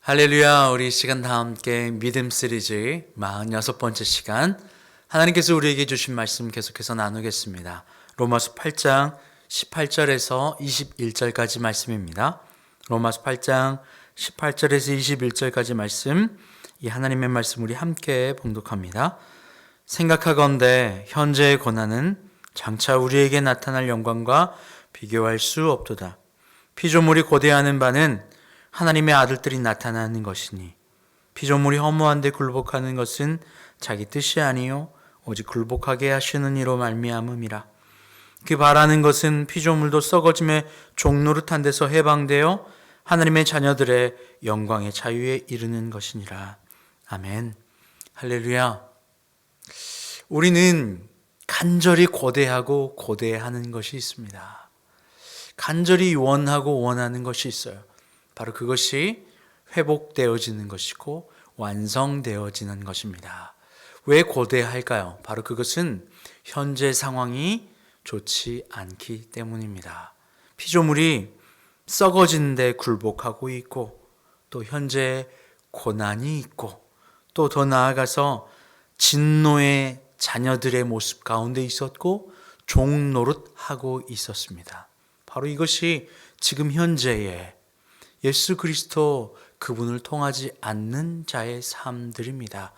할렐루야. 우리 시간 다 함께 믿음 시리즈 46번째 시간, 하나님께서 우리에게 주신 말씀 계속해서 나누겠습니다. 로마서 8장 18절에서 21절까지 말씀입니다. 로마서 8장 18절에서 21절까지 말씀, 이 하나님의 말씀 우리 함께 봉독합니다. 생각하건대 현재의 고난은 장차 우리에게 나타날 영광과 비교할 수 없도다. 피조물이 고대하는 바는 하나님의 아들들이 나타나는 것이니, 피조물이 허무한데 굴복하는 것은 자기 뜻이 아니요 오직 굴복하게 하시는 이로 말미암음이라. 그 바라는 것은 피조물도 썩어짐의 종노릇한 데서 해방되어 하나님의 자녀들의 영광의 자유에 이르는 것이니라. 아멘. 할렐루야. 우리는 간절히 고대하고 고대하는 것이 있습니다. 간절히 원하고 원하는 것이 있어요. 바로 그것이 회복되어지는 것이고 완성되어지는 것입니다. 왜 고대할까요? 바로 그것은 현재 상황이 좋지 않기 때문입니다. 피조물이 썩어지는데 굴복하고 있고, 또 현재 고난이 있고, 또 더 나아가서 진노의 자녀들의 모습 가운데 있었고 종 노릇하고 있었습니다. 바로 이것이 지금 현재의 예수 그리스도 그분을 통하지 않는 자의 삶들입니다.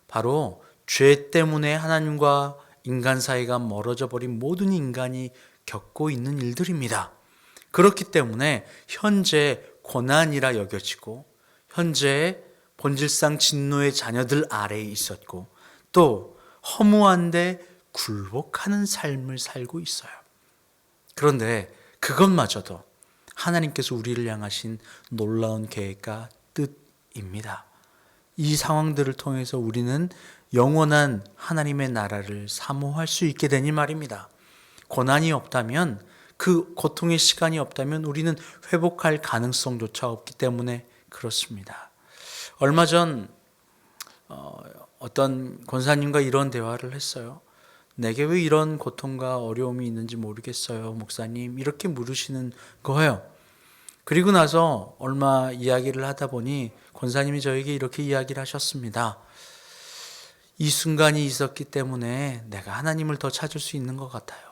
바로 죄 때문에 하나님과 인간 사이가 멀어져 버린 모든 인간이 겪고 있는 일들입니다. 그렇기 때문에 현재 고난이라 여겨지고, 현재 본질상 진노의 자녀들 아래에 있었고, 또 허무한데 굴복하는 삶을 살고 있어요. 그런데 그것마저도 하나님께서 우리를 향하신 놀라운 계획과 뜻입니다. 이 상황들을 통해서 우리는 영원한 하나님의 나라를 사모할 수 있게 되니 말입니다. 고난이 없다면, 그 고통의 시간이 없다면 우리는 회복할 가능성조차 없기 때문에 그렇습니다. 얼마 전 어떤 권사님과 이런 대화를 했어요. 내게 왜 이런 고통과 어려움이 있는지 모르겠어요, 목사님. 이렇게 물으시는 거예요. 그리고 나서 얼마 이야기를 하다 보니 권사님이 저에게 이렇게 이야기를 하셨습니다. 이 순간이 있었기 때문에 내가 하나님을 더 찾을 수 있는 것 같아요.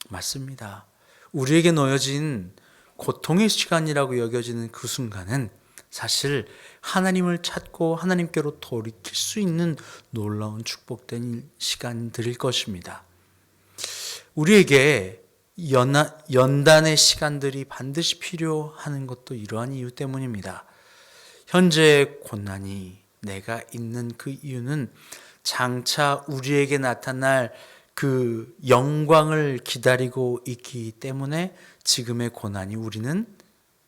맞습니다. 우리에게 놓여진 고통의 시간이라고 여겨지는 그 순간은 사실 하나님을 찾고 하나님께로 돌이킬 수 있는 놀라운 축복된 시간들일 것입니다. 우리에게 연단의 시간들이 반드시 필요한 것도 이러한 이유 때문입니다. 현재의 고난이 내가 있는 그 이유는 장차 우리에게 나타날 그 영광을 기다리고 있기 때문에 지금의 고난이 우리는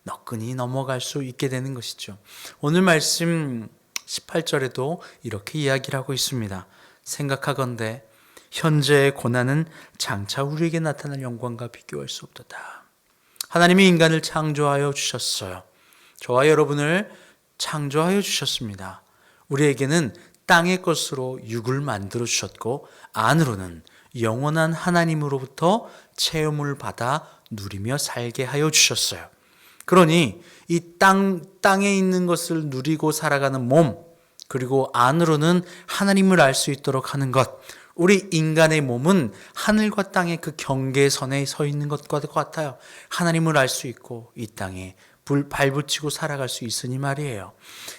너끈히 넘어갈 수 있게 되는 것이죠. 오늘 말씀 18절에도 이렇게 이야기를 하고 있습니다. 생각하건대 현재의 고난은 장차 우리에게 나타날 영광과 비교할 수 없도다. 하나님이 인간을 창조하여 주셨어요. 저와 여러분을 창조하여 주셨습니다. 우리에게는 땅의 것으로 육을 만들어 주셨고, 안으로는 영원한 하나님으로부터 체험을 받아 누리며 살게 하여 주셨어요. 그러니 이 땅에 있는 것을 누리고 살아가는 몸, 그리고 안으로는 하나님을 알 수 있도록 하는 것, 우리 인간의 몸은 하늘과 땅의 그 경계선에 서 있는 것과 같아요. 하나님을 알 수 있고 이 땅에 발붙이고 살아갈 수 있으니 말이에요.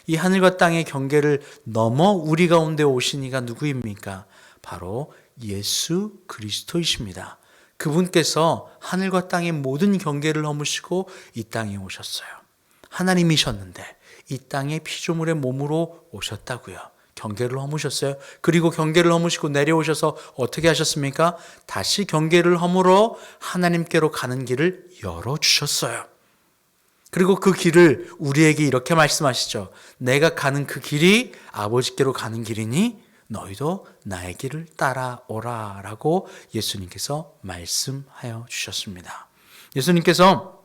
이 하늘과 땅의 경계를 넘어 우리 가운데 오신 이가 누구입니까? 바로 예수 그리스도이십니다. 그분께서 하늘과 땅의 모든 경계를 허무시고 이 땅에 오셨어요. 하나님이셨는데 이 땅의 피조물의 몸으로 오셨다고요. 경계를 허무셨어요. 그리고 경계를 허무시고 내려오셔서 어떻게 하셨습니까? 다시 경계를 허물어 하나님께로 가는 길을 열어주셨어요. 그리고 그 길을 우리에게 이렇게 말씀하시죠. 내가 가는 그 길이 아버지께로 가는 길이니 너희도 나의 길을 따라오라 라고 예수님께서 말씀하여 주셨습니다. 예수님께서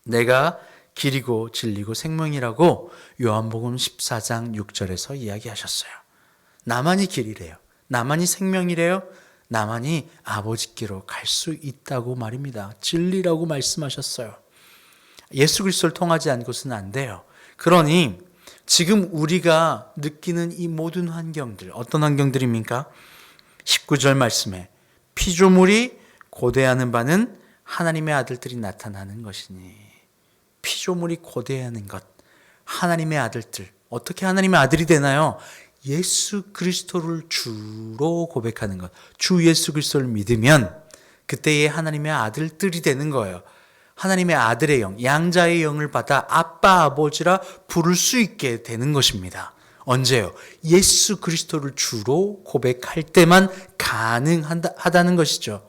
내가 길이고 진리고 생명이라고 요한복음 14장 6절에서 이야기하셨어요. 나만이 길이래요. 나만이 생명이래요. 나만이 아버지께로 갈 수 있다고 말입니다. 진리라고 말씀하셨어요. 예수 그리스도를 통하지 않고서는 안 돼요. 그러니 지금 우리가 느끼는 이 모든 환경들, 어떤 환경들입니까? 19절 말씀에 피조물이 고대하는 바는 하나님의 아들들이 나타나는 것이니, 피조물이 고대하는 것, 하나님의 아들들. 어떻게 하나님의 아들이 되나요? 예수 그리스도를 주로 고백하는 것. 주 예수 그리스도를 믿으면 그때의 하나님의 아들들이 되는 거예요. 하나님의 아들의 영, 양자의 영을 받아 아빠 아버지라 부를 수 있게 되는 것입니다. 언제요? 예수 그리스도를 주로 고백할 때만 가능하다는 것이죠.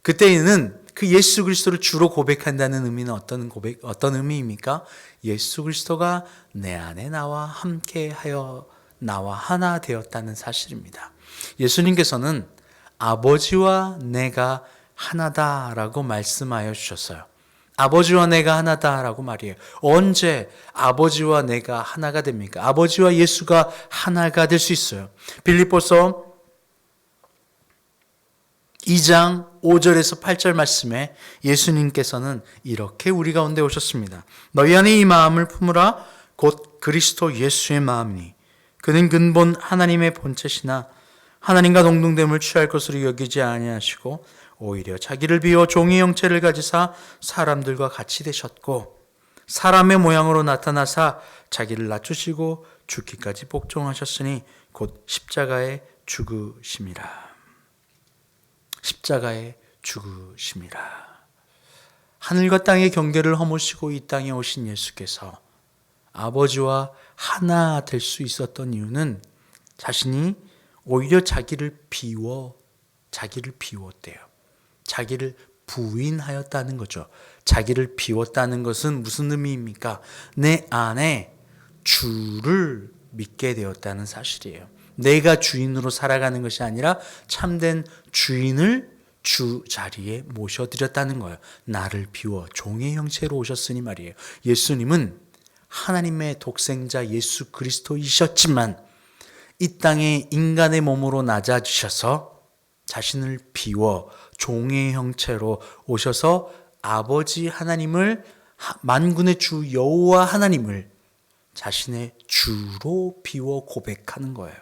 그때에는 그 예수 그리스도를 주로 고백한다는 의미는 어떤 의미입니까? 예수 그리스도가 내 안에 나와 함께하여 나와 하나 되었다는 사실입니다. 예수님께서는 아버지와 내가 하나다라고 말씀하여 주셨어요. 아버지와 내가 하나다라고 말이에요. 언제 아버지와 내가 하나가 됩니까? 아버지와 예수가 하나가 될 수 있어요. 빌립보서 2장 5절에서 8절 말씀에 예수님께서는 이렇게 우리 가운데 오셨습니다. 너희 안에 이 마음을 품으라. 곧 그리스도 예수의 마음이니 그는 근본 하나님의 본체시나 하나님과 동등됨을 취할 것으로 여기지 아니하시고 오히려 자기를 비워 종의 형체를 가지사 사람들과 같이 되셨고 사람의 모양으로 나타나사 자기를 낮추시고 죽기까지 복종하셨으니 곧 십자가에 죽으심이라. 십자가에 죽으심이라. 하늘과 땅의 경계를 허무시고 이 땅에 오신 예수께서 아버지와 하나 될 수 있었던 이유는 자신이 오히려 자기를 비웠대요. 자기를 부인하였다는 거죠. 자기를 비웠다는 것은 무슨 의미입니까? 내 안에 주를 믿게 되었다는 사실이에요. 내가 주인으로 살아가는 것이 아니라 참된 주인을 주 자리에 모셔드렸다는 거예요. 나를 비워 종의 형체로 오셨으니 말이에요. 예수님은 하나님의 독생자 예수 그리스도이셨지만 이 땅에 인간의 몸으로 낮아지셔서 자신을 비워 종의 형체로 오셔서 아버지 하나님을, 만군의 주 여호와 하나님을 자신의 주로 비워 고백하는 거예요.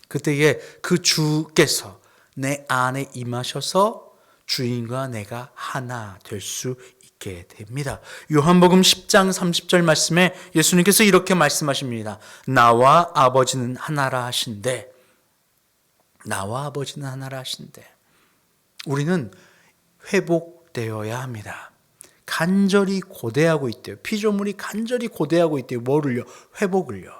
그때에 그 주께서 내 안에 임하셔서 주인과 내가 하나 될 수 있게 됩니다. 요한복음 10장 30절 말씀에 예수님께서 이렇게 말씀하십니다. 나와 아버지는 하나라 하신대. 나와 아버지는 하나라 하신대. 우리는 회복되어야 합니다. 간절히 고대하고 있대요. 피조물이 간절히 고대하고 있대요. 뭐를요? 회복을요.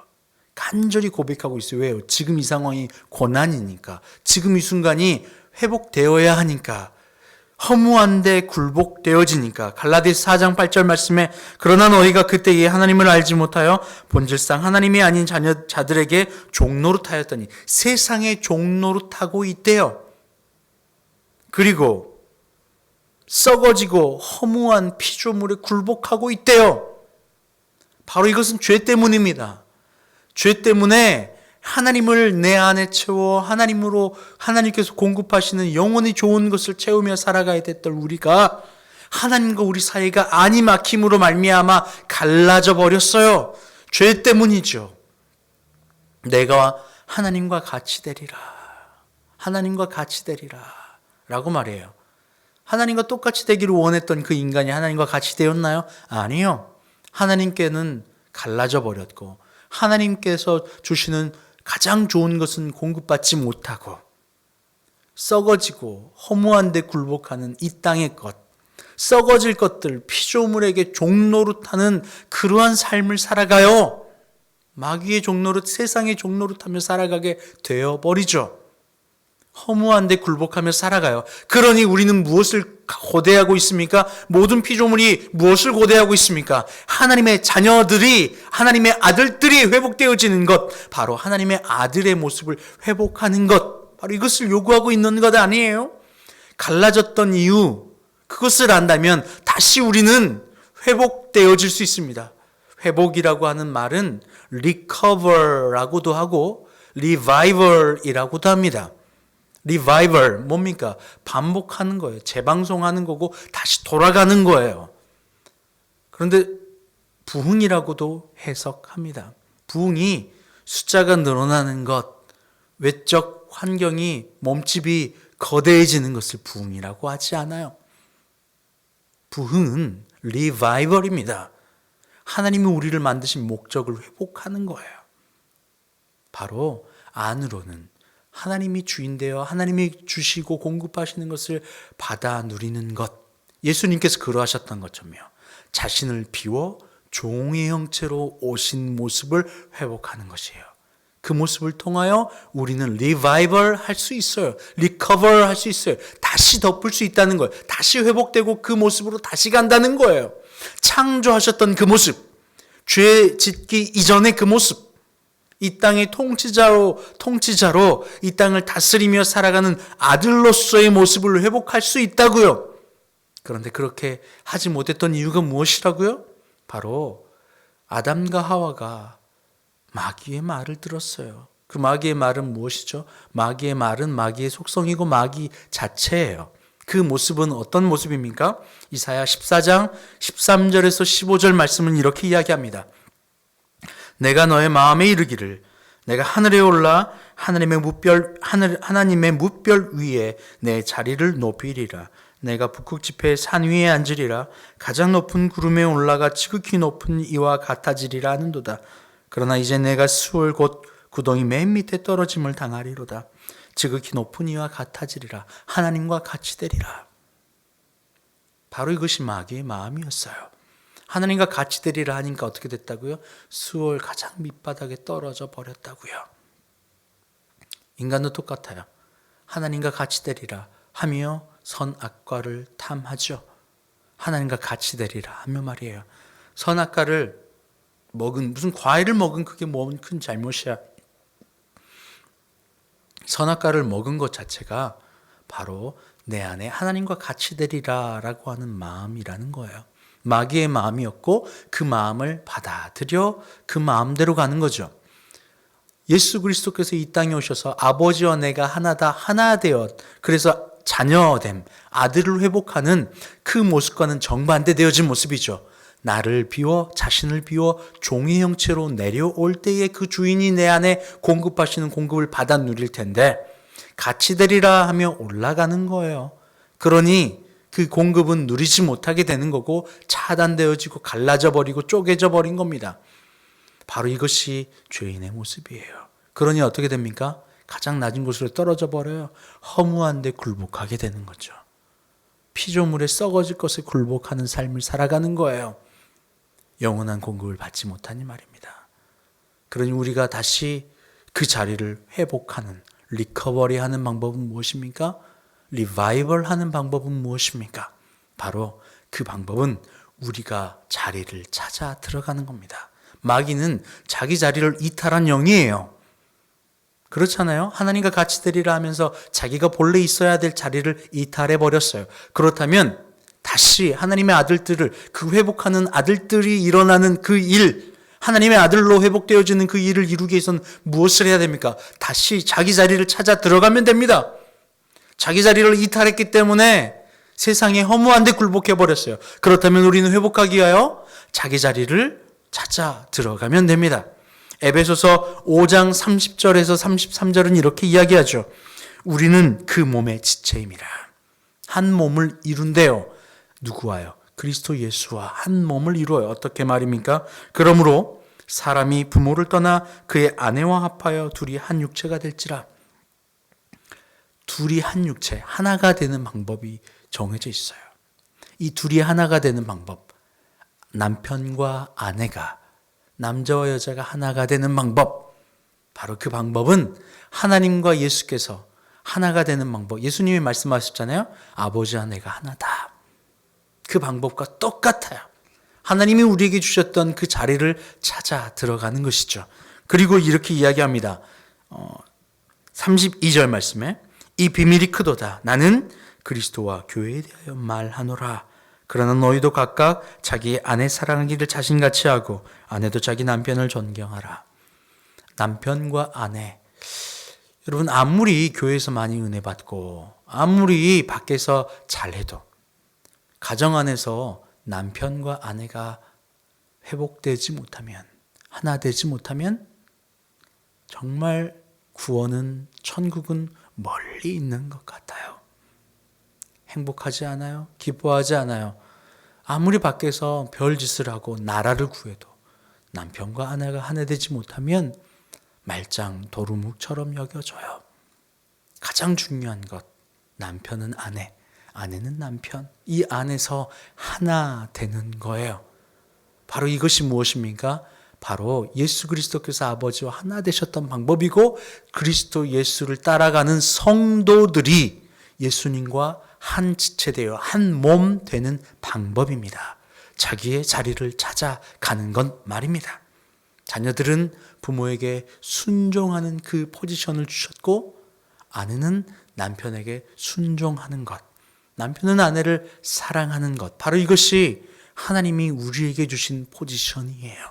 간절히 고백하고 있어요. 왜요? 지금 이 상황이 고난이니까. 지금 이 순간이 회복되어야 하니까. 허무한데 굴복되어지니까. 갈라디아서 4장 8절 말씀에 그러나 너희가 그때에 하나님을 알지 못하여 본질상 하나님이 아닌 자들에게 종노릇하였더니 세상에 종노릇하고 있대요. 그리고 썩어지고 허무한 피조물에 굴복하고 있대요. 바로 이것은 죄 때문입니다. 죄 때문에 하나님을 내 안에 채워 하나님께서 공급하시는 영원히 좋은 것을 채우며 살아가야 됐던 우리가 하나님과 우리 사이가 안이 막힘으로 말미암아 갈라져 버렸어요. 죄 때문이죠. 내가 하나님과 같이 되리라. 하나님과 같이 되리라. 라고 말해요. 하나님과 똑같이 되기를 원했던 그 인간이 하나님과 같이 되었나요? 아니요. 하나님께는 갈라져 버렸고 하나님께서 주시는 가장 좋은 것은 공급받지 못하고 썩어지고 허무한 데 굴복하는 이 땅의 것, 썩어질 것들, 피조물에게 종노릇하는 그러한 삶을 살아가요. 마귀의 종노릇, 세상의 종노릇하며 살아가게 되어버리죠. 허무한 데 굴복하며 살아가요. 그러니 우리는 무엇을 고대하고 있습니까? 모든 피조물이 무엇을 고대하고 있습니까? 하나님의 자녀들이, 하나님의 아들들이 회복되어지는 것, 바로 하나님의 아들의 모습을 회복하는 것, 바로 이것을 요구하고 있는 것 아니에요? 갈라졌던 이유, 그것을 안다면 다시 우리는 회복되어질 수 있습니다. 회복이라고 하는 말은 recover라고도 하고 revival이라고도 합니다. 리바이벌 뭡니까? 반복하는 거예요. 재방송하는 거고 다시 돌아가는 거예요. 그런데 부흥이라고도 해석합니다. 부흥이 숫자가 늘어나는 것, 외적 환경이 몸집이 거대해지는 것을 부흥이라고 하지 않아요. 부흥은 리바이벌입니다. 하나님이 우리를 만드신 목적을 회복하는 거예요. 바로 안으로는 하나님이 주인되어 하나님이 주시고 공급하시는 것을 받아 누리는 것. 예수님께서 그러하셨던 것처럼요. 자신을 비워 종의 형체로 오신 모습을 회복하는 것이에요. 그 모습을 통하여 우리는 리바이벌 할 수 있어요. 리커버 할 수 있어요. 다시 덮을 수 있다는 거예요. 다시 회복되고 그 모습으로 다시 간다는 거예요. 창조하셨던 그 모습, 죄 짓기 이전의 그 모습, 이 땅의 통치자로 이 땅을 다스리며 살아가는 아들로서의 모습을 회복할 수 있다고요. 그런데 그렇게 하지 못했던 이유가 무엇이라고요? 바로 아담과 하와가 마귀의 말을 들었어요. 그 마귀의 말은 무엇이죠? 마귀의 말은 마귀의 속성이고 마귀 자체예요. 그 모습은 어떤 모습입니까? 이사야 14장 13절에서 15절 말씀은 이렇게 이야기합니다. 내가 너의 마음에 이르기를 내가 하늘에 올라 하나님의 뭇별 위에 내 자리를 높이리라. 내가 북극 지폐의 산 위에 앉으리라. 가장 높은 구름에 올라가 지극히 높은 이와 같아지리라 하는도다. 그러나 이제 내가 수월 곧 구덩이 맨 밑에 떨어짐을 당하리로다. 지극히 높은 이와 같아지리라. 하나님과 같이 되리라. 바로 이것이 마귀의 마음이었어요. 하나님과 같이 되리라 하니까 어떻게 됐다고요? 수월 가장 밑바닥에 떨어져 버렸다고요. 인간도 똑같아요. 하나님과 같이 되리라 하며 선악과를 탐하죠. 하나님과 같이 되리라 하며 말이에요. 선악과를 먹은, 무슨 과일을 먹은 그게 뭔 큰 잘못이야. 선악과를 먹은 것 자체가 바로 내 안에 하나님과 같이 되리라 라고 하는 마음이라는 거예요. 마귀의 마음이었고 그 마음을 받아들여 그 마음대로 가는 거죠. 예수 그리스도께서 이 땅에 오셔서 아버지와 내가 하나다 하나 되었, 그래서 자녀됨, 아들을 회복하는 그 모습과는 정반대되어진 모습이죠. 나를 비워, 자신을 비워 종의 형체로 내려올 때에 그 주인이 내 안에 공급하시는 공급을 받아 누릴 텐데 같이 되리라 하며 올라가는 거예요. 그러니 그 공급은 누리지 못하게 되는 거고 차단되어지고 갈라져 버리고 쪼개져 버린 겁니다. 바로 이것이 죄인의 모습이에요. 그러니 어떻게 됩니까? 가장 낮은 곳으로 떨어져 버려요. 허무한 데 굴복하게 되는 거죠. 피조물에 썩어질 것에 굴복하는 삶을 살아가는 거예요. 영원한 공급을 받지 못하니 말입니다. 그러니 우리가 다시 그 자리를 회복하는, 리커버리 하는 방법은 무엇입니까? 리바이벌 하는 방법은 무엇입니까? 바로 그 방법은 우리가 자리를 찾아 들어가는 겁니다. 마귀는 자기 자리를 이탈한 영이에요. 그렇잖아요. 하나님과 같이 되리라 하면서 자기가 본래 있어야 될 자리를 이탈해 버렸어요. 그렇다면 다시 하나님의 아들들을, 그 회복하는 아들들이 일어나는 그 일, 하나님의 아들로 회복되어지는 그 일을 이루기 위해서는 무엇을 해야 됩니까? 다시 자기 자리를 찾아 들어가면 됩니다. 자기 자리를 이탈했기 때문에 세상에 허무한 데 굴복해 버렸어요. 그렇다면 우리는 회복하기 위하여 자기 자리를 찾아 들어가면 됩니다. 에베소서 5장 30절에서 33절은 이렇게 이야기하죠. 우리는 그 몸의 지체임이라. 한 몸을 이룬대요. 누구와요? 그리스도 예수와 한 몸을 이루어요. 어떻게 말입니까? 그러므로 사람이 부모를 떠나 그의 아내와 합하여 둘이 한 육체가 될지라. 둘이 한 육체, 하나가 되는 방법이 정해져 있어요. 이 둘이 하나가 되는 방법, 남편과 아내가, 남자와 여자가 하나가 되는 방법, 바로 그 방법은 하나님과 예수께서 하나가 되는 방법. 예수님이 말씀하셨잖아요. 아버지와 내가 하나다. 그 방법과 똑같아요. 하나님이 우리에게 주셨던 그 자리를 찾아 들어가는 것이죠. 그리고 이렇게 이야기합니다. 32절 말씀에 이 비밀이 크도다. 나는 그리스도와 교회에 대하여 말하노라. 그러나 너희도 각각 자기 아내 사랑하기를 자신같이 하고 아내도 자기 남편을 존경하라. 남편과 아내. 여러분, 아무리 교회에서 많이 은혜 받고 아무리 밖에서 잘해도 가정 안에서 남편과 아내가 회복되지 못하면, 하나 되지 못하면 정말 구원은, 천국은 멀리 있는 것 같아요. 행복하지 않아요? 기뻐하지 않아요? 아무리 밖에서 별짓을 하고 나라를 구해도 남편과 아내가 하나 되지 못하면 말짱 도루묵처럼 여겨져요. 가장 중요한 것, 남편은 아내, 아내는 남편, 이 안에서 하나 되는 거예요. 바로 이것이 무엇입니까? 바로 예수 그리스도께서 아버지와 하나 되셨던 방법이고, 그리스도 예수를 따라가는 성도들이 예수님과 한 지체되어 한 몸 되는 방법입니다. 자기의 자리를 찾아가는 것 말입니다. 자녀들은 부모에게 순종하는 그 포지션을 주셨고, 아내는 남편에게 순종하는 것, 남편은 아내를 사랑하는 것, 바로 이것이 하나님이 우리에게 주신 포지션이에요.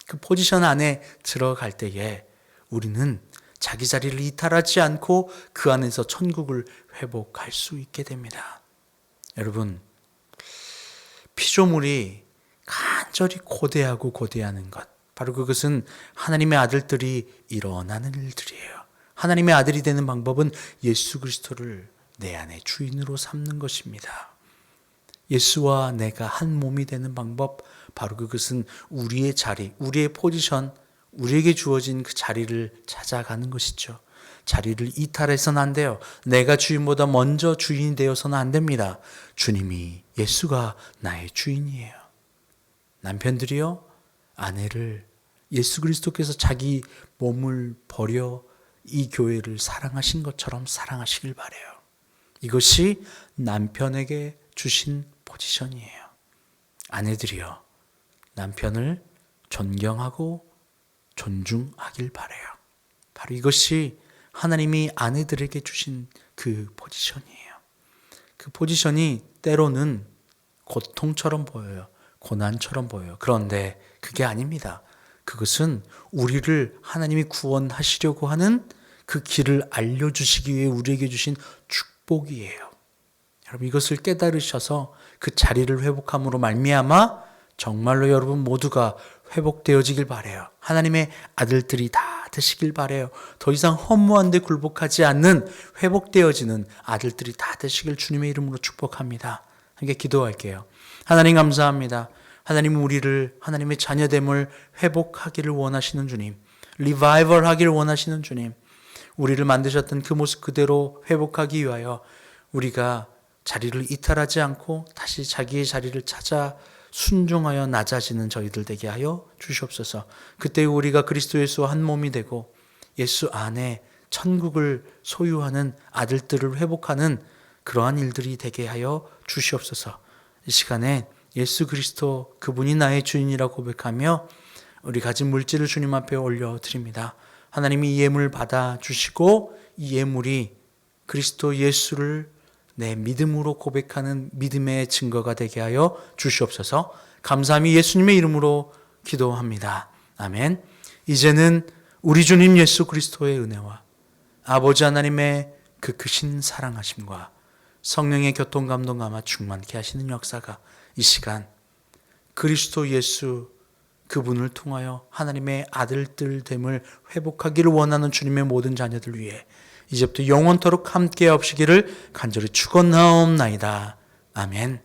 그 포지션 안에 들어갈 때에 우리는 자기 자리를 이탈하지 않고 그 안에서 천국을 회복할 수 있게 됩니다. 여러분, 피조물이 간절히 고대하는 것, 바로 그것은 하나님의 아들들이 일어나는 일들이에요. 하나님의 아들이 되는 방법은 예수 그리스도를 내 안에 주인으로 삼는 것입니다. 예수와 내가 한 몸이 되는 방법, 바로 그것은 우리의 자리, 우리의 포지션, 우리에게 주어진 그 자리를 찾아가는 것이죠. 자리를 이탈해서는 안 돼요. 내가 주인보다 먼저 주인이 되어서는 안 됩니다. 주님이, 예수가 나의 주인이에요. 남편들이요, 아내를 예수 그리스도께서 자기 몸을 버려 이 교회를 사랑하신 것처럼 사랑하시길 바라요. 이것이 남편에게 주신 포지션이에요. 아내들이요, 남편을 존경하고 존중하길 바라요. 바로 이것이 하나님이 아내들에게 주신 그 포지션이에요. 그 포지션이 때로는 고통처럼 보여요. 고난처럼 보여요. 그런데 그게 아닙니다. 그것은 우리를 하나님이 구원하시려고 하는 그 길을 알려주시기 위해 우리에게 주신 축복이에요. 여러분, 이것을 깨달으셔서 그 자리를 회복함으로 말미암아 정말로 여러분 모두가 회복되어지길 바라요. 하나님의 아들들이 다 되시길 바라요. 더 이상 허무한 데 굴복하지 않는 회복되어지는 아들들이 다 되시길 주님의 이름으로 축복합니다. 함께 기도할게요. 하나님 감사합니다. 하나님, 우리를 하나님의 자녀됨을 회복하기를 원하시는 주님, 리바이벌 하기를 원하시는 주님, 우리를 만드셨던 그 모습 그대로 회복하기 위하여 우리가 자리를 이탈하지 않고 다시 자기의 자리를 찾아 순종하여 낮아지는 저희들 되게 하여 주시옵소서. 그때 우리가 그리스도 예수와 한 몸이 되고 예수 안에 천국을 소유하는 아들들을 회복하는 그러한 일들이 되게 하여 주시옵소서. 이 시간에 예수 그리스도 그분이 나의 주인이라고 고백하며 우리 가진 물질을 주님 앞에 올려드립니다. 하나님이 이 예물 받아주시고 이 예물이 그리스도 예수를 내 믿음으로 고백하는 믿음의 증거가 되게 하여 주시옵소서. 감사함이 예수님의 이름으로 기도합니다. 아멘. 이제는 우리 주님 예수 그리스도의 은혜와 아버지 하나님의 그 크신 사랑하심과 성령의 교통감동 아마 충만케 하시는 역사가 이 시간 그리스도 예수 그분을 통하여 하나님의 아들들됨을 회복하기를 원하는 주님의 모든 자녀들 위해 이제부터 영원토록 함께 하시기를 간절히 축원하옵나이다. 아멘.